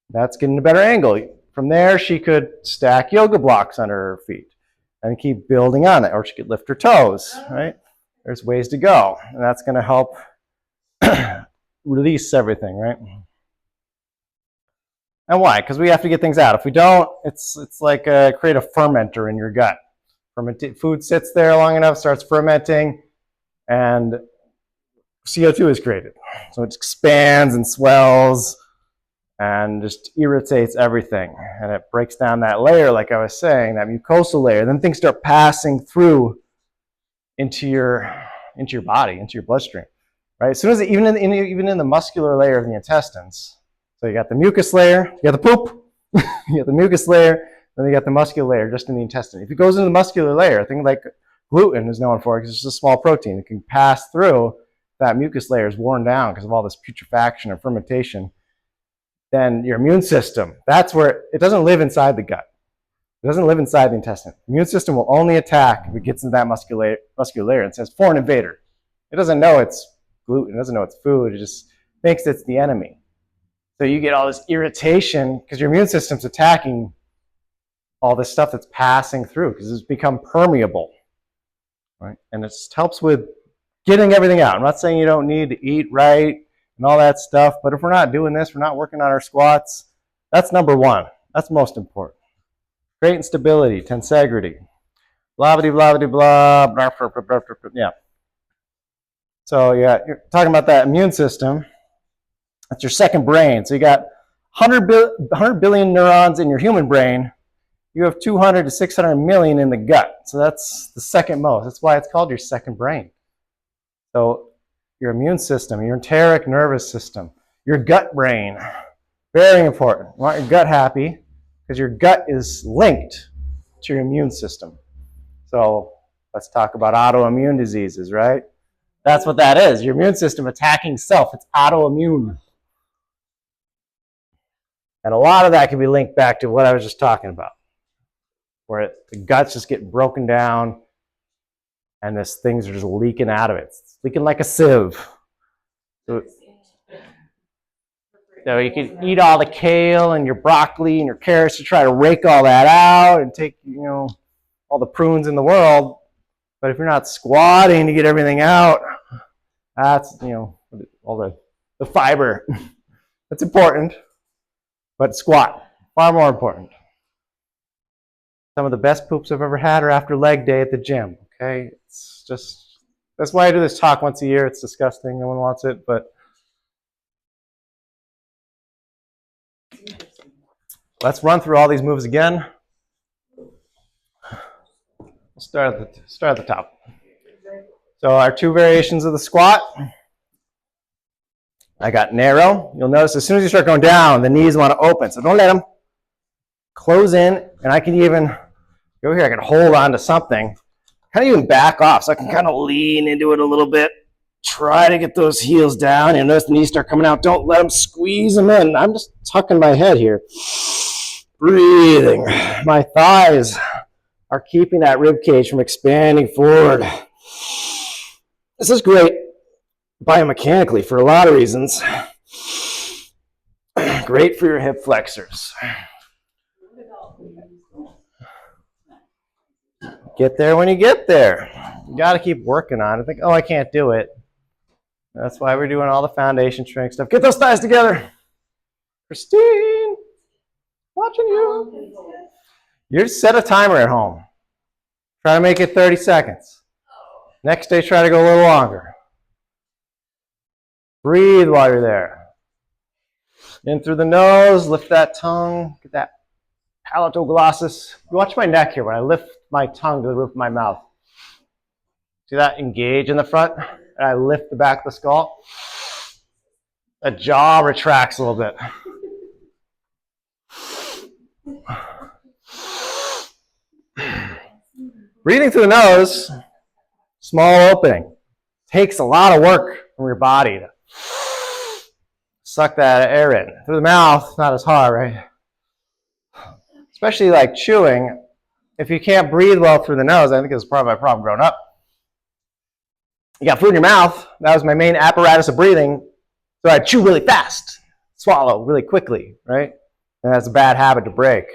That's getting a better angle. From there, she could stack yoga blocks under her feet and keep building on it. Or she could lift her toes, right? There's ways to go. And that's going to help release everything, right? And why? Because we have to get things out. If we don't, it's like create a fermenter in your gut. Food sits there long enough, starts fermenting, and CO2 is created. So it expands and swells, and just irritates everything. And it breaks down that layer, like I was saying, that mucosal layer. Then things start passing through into your body, into your bloodstream, right? As soon as even in the muscular layer of the intestines. So you got the mucus layer, you got the poop, you got the mucus layer, then you got the muscular layer just in the intestine. If it goes into the muscular layer, a thing like gluten is known for, because it's just a small protein. It can pass through, that mucus layer is worn down because of all this putrefaction and fermentation. Then your immune system, that's where it doesn't live inside the gut. It doesn't live inside the intestine. The immune system will only attack if it gets into that muscular layer and says, foreign invader. It doesn't know it's gluten, it doesn't know it's food, it just thinks it's the enemy. So you get all this irritation because your immune system's attacking all this stuff that's passing through because it's become permeable, right? And it just helps with getting everything out. I'm not saying you don't need to eat right and all that stuff, but if we're not doing this, we're not working on our squats, that's number one. That's most important. Great instability, tensegrity, blah, blah, blah, blah, blah, blah, blah, blah, blah, yeah. So yeah, you're talking about that immune system. That's your second brain. So you got 100 billion neurons in your human brain. You have 200 to 600 million in the gut. So that's the second most. That's why it's called your second brain. So your immune system, your enteric nervous system, your gut brain, very important. You want your gut happy because your gut is linked to your immune system. So let's talk about autoimmune diseases, right? That's what that is. Your immune system attacking self. It's autoimmune. And a lot of that can be linked back to what I was just talking about, where the guts just get broken down and these things are just leaking out of it. It's leaking like a sieve. So you can eat all the kale and your broccoli and your carrots to try to rake all that out and take, all the prunes in the world. But if you're not squatting to get everything out, that's, all the fiber. That's important. But squat, far more important. Some of the best poops I've ever had are after leg day at the gym, okay? It's just, that's why I do this talk once a year. It's disgusting, no one wants it, but let's run through all these moves again. We'll start at the top. So our two variations of the squat. I got narrow. You'll notice as soon as you start going down, the knees want to open. So don't let them close in. And I can even go here. I can hold on to something. Kind of even back off. So I can kind of lean into it a little bit. Try to get those heels down. You'll notice the knees start coming out. Don't let them squeeze them in. I'm just tucking my head here. Breathing. My thighs are keeping that rib cage from expanding forward. This is great biomechanically for a lot of reasons. Great for your hip flexors. Get there when you get there. You got to keep working on it. Think, oh, I can't do it. That's why we're doing all the foundation strength stuff. Get those thighs together. Christine, watching you. You set a timer at home. Try to make it 30 seconds. Next day, try to go a little longer. Breathe while you're there. In through the nose, lift that tongue, get that palatoglossus. You watch my neck here when I lift my tongue to the roof of my mouth. See that engage in the front? And I lift the back of the skull. The jaw retracts a little bit. Breathing through the nose, small opening. Takes a lot of work from your body to suck that air in. Through the mouth, not as hard, right? Especially like chewing. If you can't breathe well through the nose, I think it was part of my problem growing up. You got food in your mouth. That was my main apparatus of breathing. So I'd chew really fast, swallow really quickly, right? And that's a bad habit to break.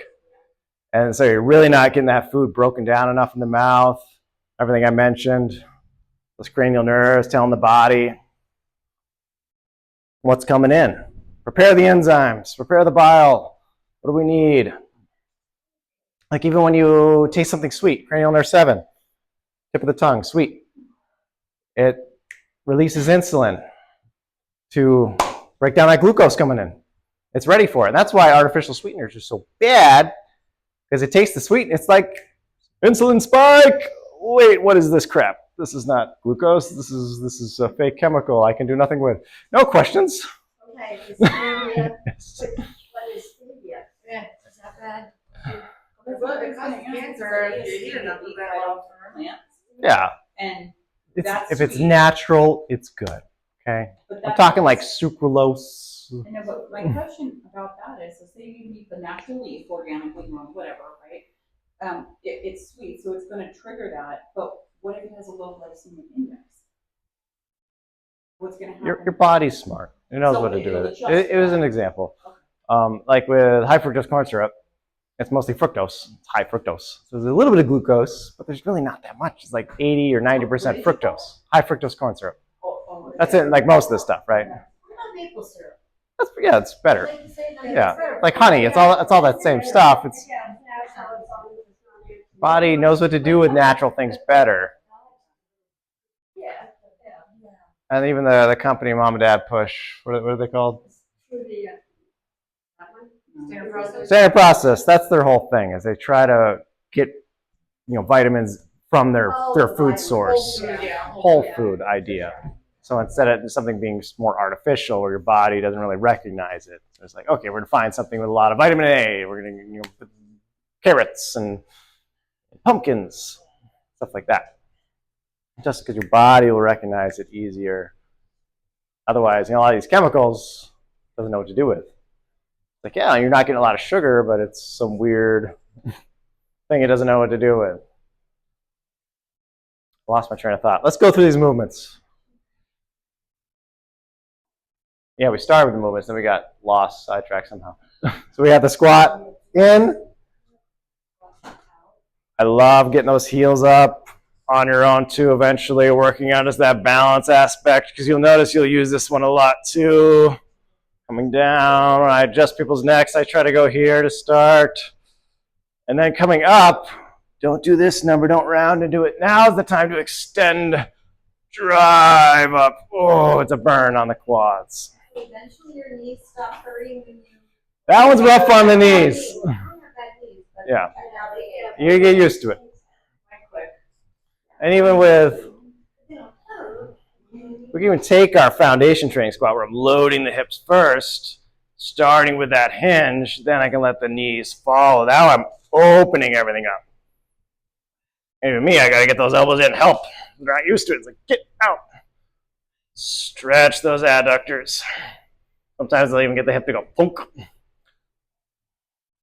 And so you're really not getting that food broken down enough in the mouth. Everything I mentioned, those cranial nerves telling the body what's coming in. Prepare the enzymes, prepare the bile. What do we need? Like even when you taste something sweet, cranial nerve 7, tip of the tongue, sweet. It releases insulin to break down that glucose coming in. It's ready for it. And that's why artificial sweeteners are so bad, because it takes the sweet. It's like insulin spike. Wait, what is this crap? This is not glucose. This is a fake chemical I can do nothing with. No questions. Okay, is stevia, what is stevia? Yeah. Is that bad? Well, it causes cancer if you eat enough of that. Plants. Yeah. And If it's sweet. natural, it's good. Okay. But I'm that's- talking like sucralose. I know, but my question about that is, so say you eat the natural leaf, organically grown, whatever, right? It's sweet, so it's gonna trigger that, but what if it has a low glycemic index? What's gonna happen? Your body's smart. It knows So what to do it'll with it. adjust It was that. an example. Okay. Like with high fructose corn syrup, it's mostly fructose. It's high fructose. So there's a little bit of glucose, but there's really not that much. It's like 80 or 90% fructose. High fructose corn syrup. That's it. Like most of the stuff, right? What about maple syrup? Yeah, it's better. Like you say, like Yeah, syrup. like honey. It's all that same stuff. It's Yeah, so it's all- body knows what to do with natural things better. Yeah, yeah. And even the company mom and dad push. What are they called? Through the, that one? Standard process? Standard process. That's their whole thing. Is they try to get vitamins from their food source. Whole food idea. So instead of something being more artificial where your body doesn't really recognize it, it's like, okay, we're gonna find something with a lot of vitamin A. We're gonna put carrots and pumpkins, stuff like that. Just because your body will recognize it easier. Otherwise, a lot of these chemicals doesn't know what to do with. Like, yeah, you're not getting a lot of sugar, but it's some weird thing it doesn't know what to do with. Lost my train of thought. Let's go through these movements. Yeah, we started with the movements, then we got lost, sidetracked somehow. So we have the squat in. I love getting those heels up on your own too, eventually working on just that balance aspect, because you'll notice you'll use this one a lot too. Coming down, when I adjust people's necks, I try to go here to start. And then coming up, don't do this number, don't round and do it. Now's the time to extend, drive up. Oh, it's a burn on the quads. Eventually your knees stop hurting when you. That one's rough on the knees. I don't have bad knees, but Yeah. now they get. You get used to it. And even with, we can even take our foundation training squat where I'm loading the hips first, starting with that hinge, then I can let the knees follow. Now I'm opening everything up. And even me, I gotta get those elbows in, help. They're not used to it. It's like, get out. Stretch those adductors. Sometimes they'll even get the hip to go, plunk.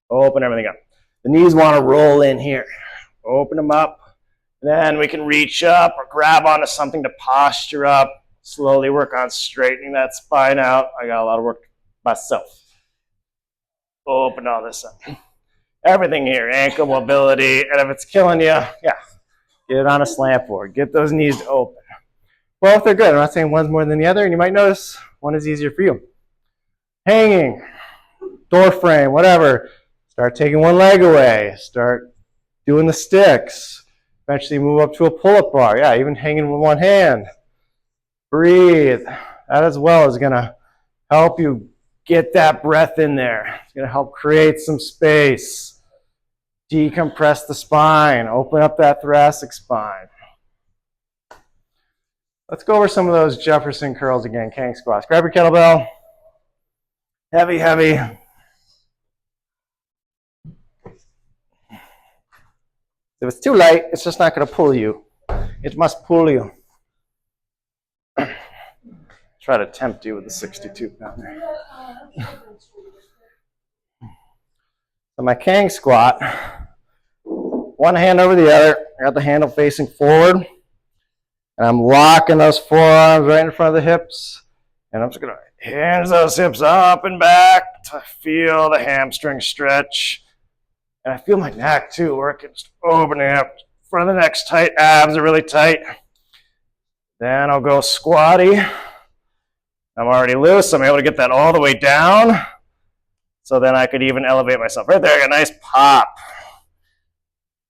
Open everything up. The knees wanna roll in here. Open them up. Then we can reach up or grab onto something to posture up. Slowly work on straightening that spine out. I got a lot of work myself. Open all this up. Everything here, ankle mobility, and if it's killing you, yeah, get it on a slant board. Get those knees open. Both are good. I'm not saying one's more than the other, and you might notice one is easier for you. Hanging, door frame, whatever. Start taking one leg away. Start doing the sticks. Eventually move up to a pull-up bar. Yeah, even hanging with one hand. Breathe. That as well is going to help you get that breath in there. It's going to help create some space. Decompress the spine. Open up that thoracic spine. Let's go over some of those Jefferson curls again, Kang squats. Grab your kettlebell. Heavy, heavy. If it's too light, it's just not going to pull you. It must pull you. Try to tempt you with the 62 pounder. So my Kang squat, one hand over the other. I got the handle facing forward. And I'm locking those forearms right in front of the hips. And I'm just going to hinge those hips up and back to feel the hamstring stretch. And I feel my neck too, working, just opening up. Front of the neck's tight, abs are really tight. Then I'll go squatty. I'm already loose, so I'm able to get that all the way down. So then I could even elevate myself. Right there, I got a nice pop.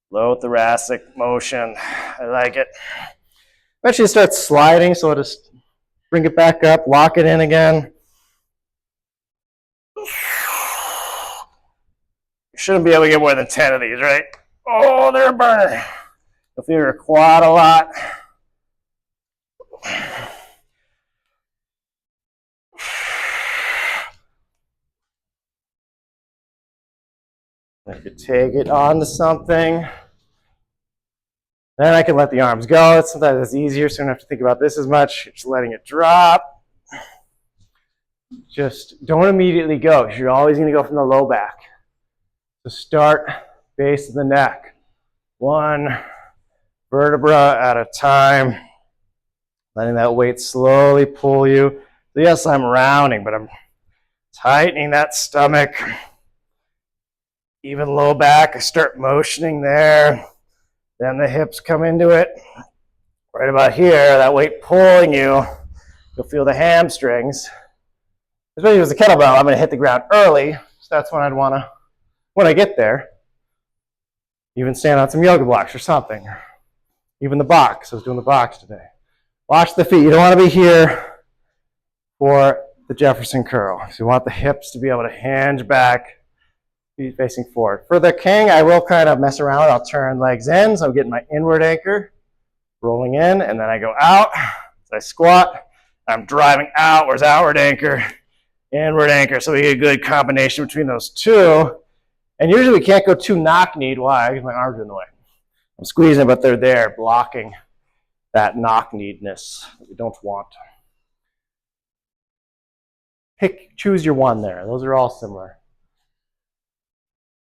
Low thoracic motion. I like it. Eventually it starts sliding, so I'll just bring it back up, lock it in again. You shouldn't be able to get more than 10 of these, right? Oh, they're a burner. You'll feel your quad a lot. I could take it onto something. Then I can let the arms go. Sometimes it's easier, so I don't have to think about this as much. Just letting it drop. Just don't immediately go, because you're always going to go from the low back. So start base of the neck. One vertebra at a time. Letting that weight slowly pull you. So yes, I'm rounding, but I'm tightening that stomach. Even low back, I start motioning there. Then the hips come into it. Right about here, that weight pulling you. You'll feel the hamstrings. Especially with the kettlebell, I'm going to hit the ground early. So that's when I'd want to, when I get there, even stand on some yoga blocks or something. Even the box. I was doing the box today. Watch the feet. You don't want to be here for the Jefferson curl. So you want the hips to be able to hinge back, feet facing forward. For the king, I will kind of mess around. I'll turn legs in, so I'm getting my inward anchor, rolling in, and then I go out. So I squat. I'm driving outwards, outward anchor, inward anchor. So we get a good combination between those two. And usually we can't go too knock-kneed. Why? Because my arms are in the way. I'm squeezing, but they're there, blocking that knock-kneedness that we don't want. Choose your one there. Those are all similar.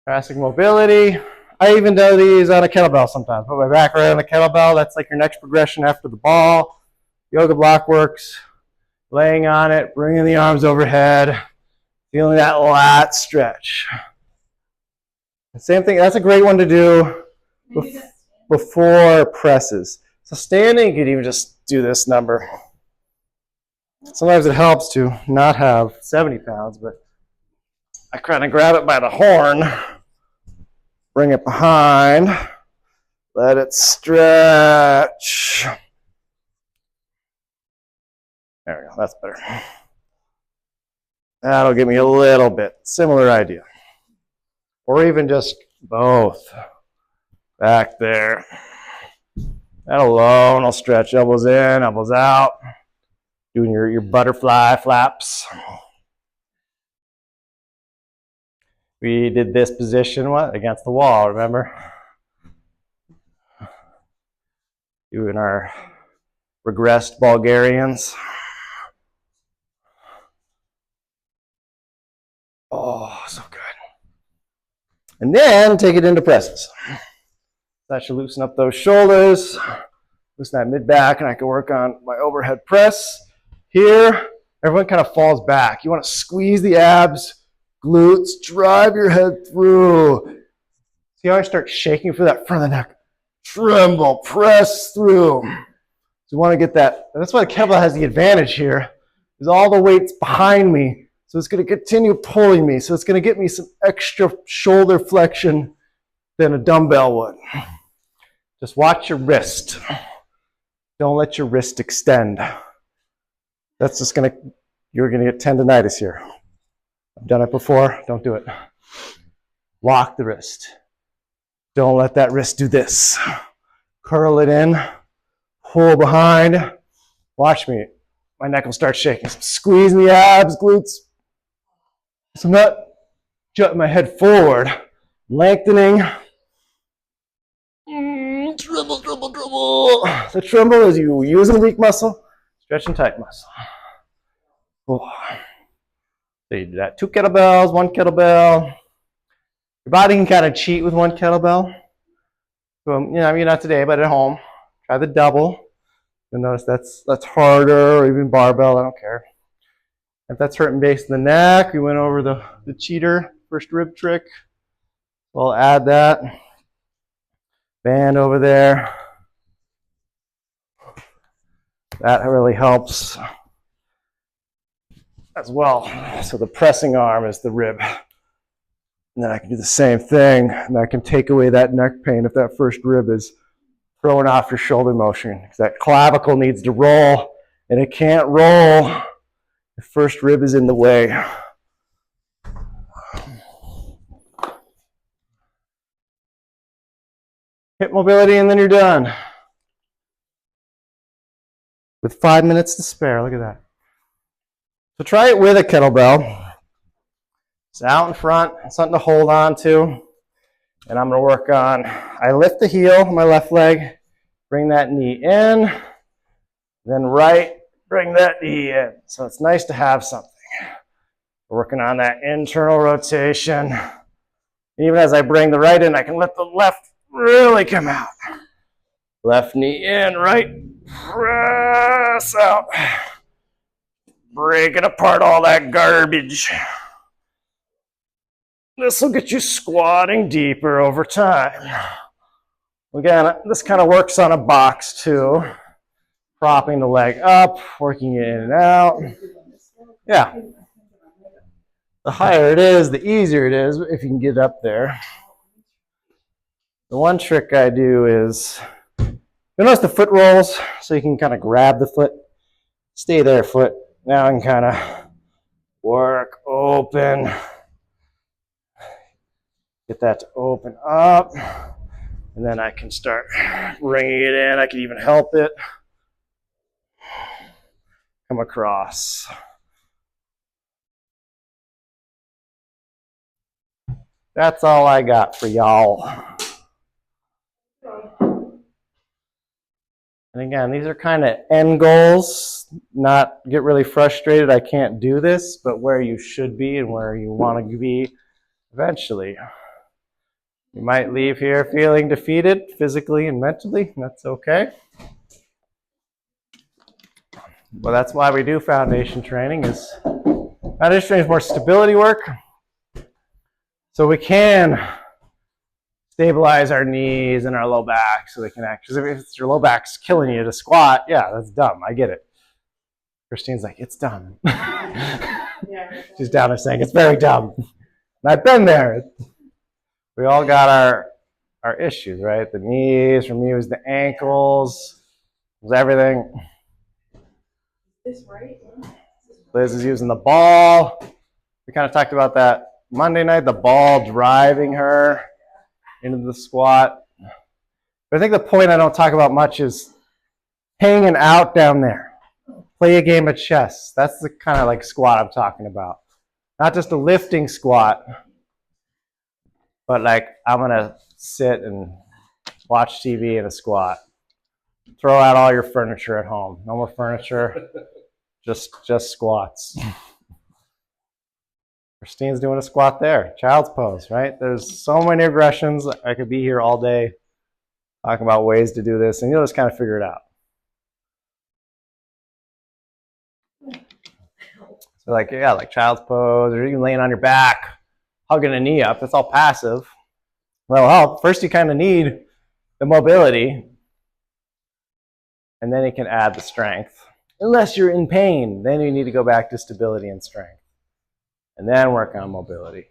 Thoracic mobility. I even do these on a kettlebell sometimes. Put my back right on the kettlebell. That's like your next progression after the ball. Yoga block works. Laying on it, bringing the arms overhead, feeling that lat stretch. The same thing, that's a great one to do before presses. So standing, you could even just do this number. Sometimes it helps to not have 70 pounds, but I kind of grab it by the horn, bring it behind, let it stretch. There we go, that's better. That'll give me a little bit. Similar idea. Or even just both. Back there. That alone will stretch elbows in, elbows out. Doing your butterfly flaps. We did this position, what? Against the wall, remember? Doing our regressed Bulgarians. Oh, so good. And then take it into presses. That should loosen up those shoulders, loosen that mid-back, and I can work on my overhead press. Here, everyone kind of falls back. You want to squeeze the abs, glutes, drive your head through. See how I start shaking for that front of the neck? Tremble, press through. So you want to get that. That's why the kettlebell has the advantage here, is all the weight's behind me. So it's going to continue pulling me. So it's going to get me some extra shoulder flexion than a dumbbell would. Just watch your wrist. Don't let your wrist extend. That's just going to, you're going to get tendonitis here. I've done it before. Don't do it. Lock the wrist. Don't let that wrist do this. Curl it in. Pull behind. Watch me. My neck will start shaking. So squeezing the abs, glutes. So I'm not jutting my head forward. Lengthening. Dribble, dribble, dribble. The tremble is you using weak muscle, stretching tight muscle. Oh. So you do that. 2 kettlebells, 1 kettlebell. Your body can kind of cheat with 1 kettlebell. So, maybe not today, but at home, try the double. You'll notice that's harder, or even barbell, I don't care. If that's hurting base in the neck, we went over the cheater, first rib trick. We'll add that. Band over there. That really helps as well. So the pressing arm is the rib. And then I can do the same thing, and I can take away that neck pain if that first rib is throwing off your shoulder motion. Because that clavicle needs to roll, and it can't roll. The first rib is in the way. Hip mobility, and then you're done. With 5 minutes to spare, look at that. So try it with a kettlebell. It's out in front, something to hold on to. And I'm gonna work on, I lift the heel, my left leg, bring that knee in, then right, bring that knee in. So it's nice to have something. Working on that internal rotation. Even as I bring the right in, I can let the left really come out. Left knee in, right, press out. Breaking apart all that garbage. This will get you squatting deeper over time. Again, this kind of works on a box too. Propping the leg up, working it in and out. Yeah. The higher it is, the easier it is if you can get up there. The one trick I do is, you notice the foot rolls, so you can kind of grab the foot. Stay there, foot. Now I can kind of work open. Get that to open up. And then I can start bringing it in. I can even help it come across. That's all I got for y'all. And again, these are kind of end goals, not get really frustrated, I can't do this, but where you should be and where you want to be eventually. You might leave here feeling defeated physically and mentally, and that's okay. But that's why we do foundation training. Foundation training is more stability work. So we can stabilize our knees and our low back so they can actually, if it's your low back's killing you to squat, yeah, that's dumb. I get it. Christine's like, it's dumb. She's down there saying, it's very dumb. And I've been there. We all got our issues, right? The knees, for me it was the ankles, it was everything. Is this right? Liz is using the ball. We kind of talked about that Monday night, the ball driving her into the squat. But I think the point I don't talk about much is hanging out down there. Play a game of chess. That's the kind of like squat I'm talking about. Not just a lifting squat, but like I'm gonna sit and watch TV in a squat. Throw out all your furniture at home. No more furniture, just squats. Christine's doing a squat there. Child's pose, right? There's so many aggressions. I could be here all day talking about ways to do this, and you'll just kind of figure it out. So like, yeah, like child's pose, or even laying on your back, hugging a knee up. That's all passive. That'll help. First, you kind of need the mobility, and then you can add the strength. Unless you're in pain, then you need to go back to stability and strength. And then work on mobility.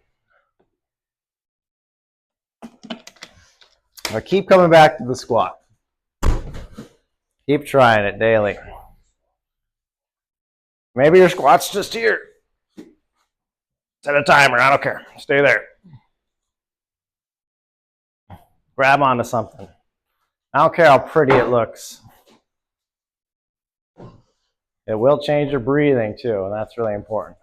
Now keep coming back to the squat. Keep trying it daily. Maybe your squat's just here. Set a timer, I don't care. Stay there. Grab onto something. I don't care how pretty it looks. It will change your breathing too, and that's really important.